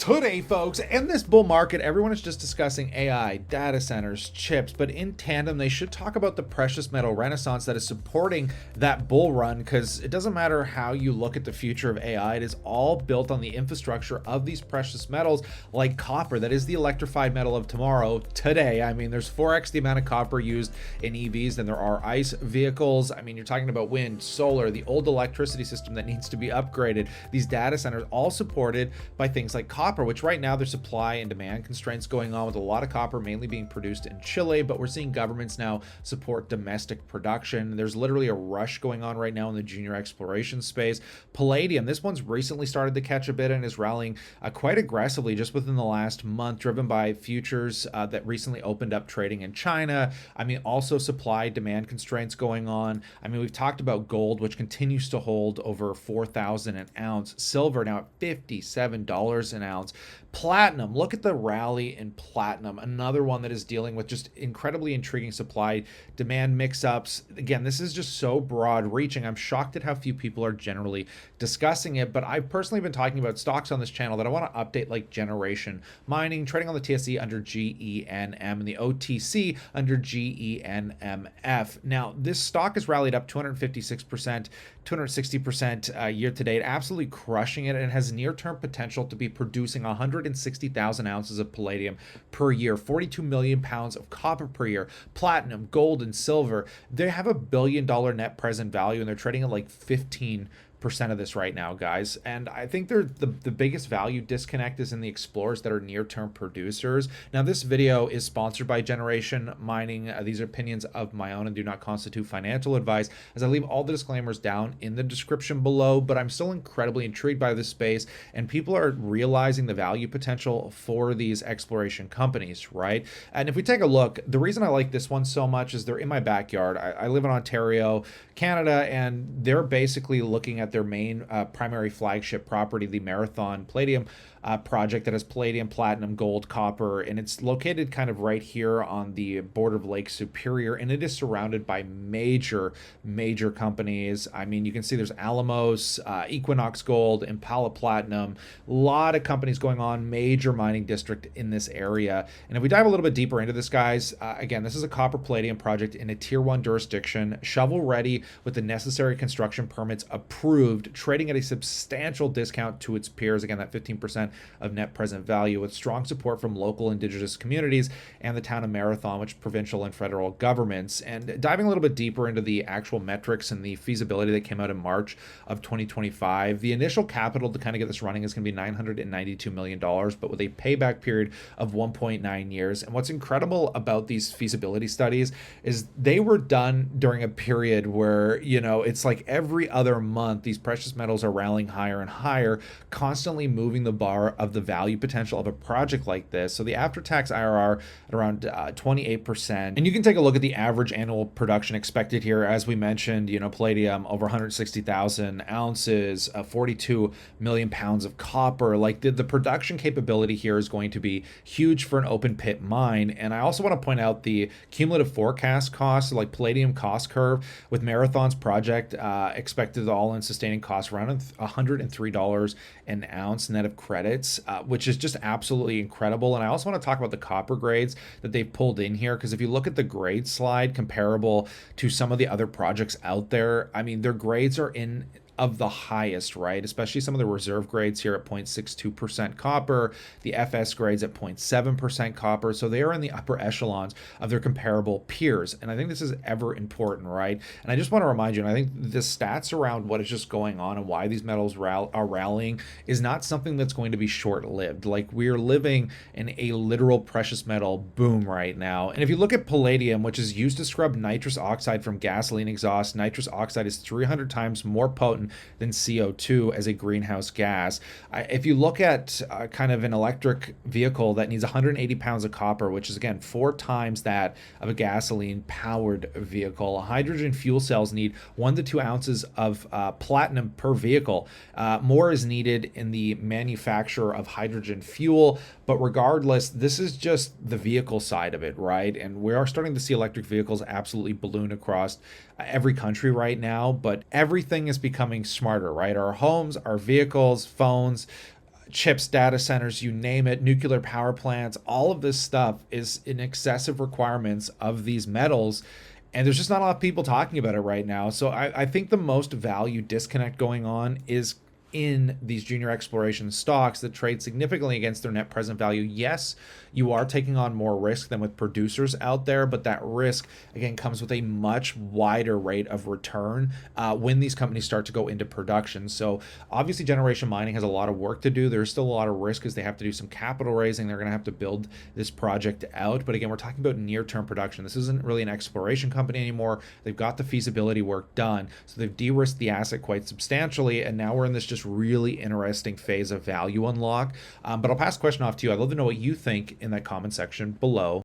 Today, folks, in this bull market, everyone is just discussing AI, data centers, chips, but in tandem, they should talk about the precious metal renaissance that is supporting that bull run, because it doesn't matter how you look at the future of AI, it is all built on the infrastructure of these precious metals like copper. That is the electrified metal of tomorrow today. I mean, there's 4x the amount of copper used in EVs than there are ICE vehicles. I mean, you're talking about wind, solar, the old electricity system that needs to be upgraded. These data centers all supported by things like copper, which right now there's supply and demand constraints going on with a lot of copper mainly being produced in Chile, but we're seeing governments now support domestic production. There's literally a rush going on right now in the junior exploration space. Palladium, this one's recently started to catch a bit and is rallying quite aggressively just within the last month, driven by futures that recently opened up trading in China. I mean, also supply demand constraints going on. I mean, we've talked about gold, which continues to hold over 4,000 an ounce. Silver now at $57 an ounce. Platinum, look at the rally in platinum, another one that is dealing with just incredibly intriguing supply demand mix-ups. Again, this is just so broad reaching. I'm shocked at how few people are generally discussing it, but I've personally been talking about stocks on this channel that I want to update, like Generation Mining, trading on the TSE under GENM and the OTC under GENMF. Now, this stock has rallied up 256%, 260% year to date, absolutely crushing it, and has near-term potential to be producing 160,000 ounces of palladium per year, 42 million pounds of copper per year, platinum, gold, and silver. They have $1 billion net present value, and they're trading at like 15% of this right now, guys. And I think they're the biggest value disconnect is in the explorers that are near-term producers. Now, this video is sponsored by Generation Mining. These are opinions of my own and do not constitute financial advice, as I leave all the disclaimers down in the description below. But I'm still incredibly intrigued by this space, and people are realizing the value potential for these exploration companies, right? And if we take a look, the reason I like this one so much is they're in my backyard. I live in Ontario, Canada, and they're basically looking at their main primary flagship property, the Marathon Palladium project that has palladium, platinum, gold, copper, and it's located kind of right here on the border of Lake Superior, and it is surrounded by major companies. I mean, you can see there's Alamos, Equinox Gold, Impala Platinum, a lot of companies going on, major mining district in this area. And if we dive a little bit deeper into this, guys, again, this is a copper palladium project in a tier 1 jurisdiction, shovel ready with the necessary construction permits approved, trading at a substantial discount to its peers. Again, that 15% of net present value, with strong support from local indigenous communities and the town of Marathon, which provincial and federal governments. And diving a little bit deeper into the actual metrics and the feasibility that came out in March of 2025, the initial capital to kind of get this running is going to be $992 million, but with a payback period of 1.9 years. And what's incredible about these feasibility studies is they were done during a period where, you know, it's like every other month these precious metals are rallying higher and higher, constantly moving the bar of the value potential of a project like this. So the after-tax IRR at around 28%. And you can take a look at the average annual production expected here. As we mentioned, you know, palladium over 160,000 ounces, 42 million pounds of copper. Like the production capability here is going to be huge for an open pit mine. And I also want to point out the cumulative forecast costs, like palladium cost curve with Marathon's project expected all-in sustaining costs around $103 an ounce net of credits, which is just absolutely incredible. And I also want to talk about the copper grades that they've pulled in here, because if you look at the grade slide comparable to some of the other projects out there, I mean, their grades are in of the highest, right? Especially some of the reserve grades here at 0.62% copper, the FS grades at 0.7% copper. So they are in the upper echelons of their comparable peers. And I think this is ever important, right? And I just want to remind you, and I think the stats around what is just going on and why these metals are rallying is not something that's going to be short-lived. Like, we are living in a literal precious metal boom right now. And if you look at palladium, which is used to scrub nitrous oxide from gasoline exhaust, nitrous oxide is 300 times more potent than CO2 as a greenhouse gas. If you look at kind of an electric vehicle that needs 180 pounds of copper, which is again 4 times that of a gasoline powered vehicle, hydrogen fuel cells need 1 to 2 ounces of platinum per vehicle. More is needed in the manufacture of hydrogen fuel, but regardless, this is just the vehicle side of it, right? And we are starting to see electric vehicles absolutely balloon across every country right now, but everything is becoming smarter, right? Our homes, our vehicles, phones, chips, data centers, you name it, nuclear power plants, all of this stuff is in excessive requirements of these metals. And there's just not a lot of people talking about it right now. So I think the most value disconnect going on is in these junior exploration stocks that trade significantly against their net present value. Yes, you are taking on more risk than with producers out there, but that risk again comes with a much wider rate of return when these companies start to go into production. So obviously Generation Mining has a lot of work to do. There's still a lot of risk because they have to do some capital raising. They're going to have to build this project out. But again, we're talking about near-term production. This isn't really an exploration company anymore. They've got the feasibility work done. So they've de-risked the asset quite substantially. And now we're in this just really interesting phase of value unlock. But I'll pass the question off to you. I'd love to know what you think in that comment section below.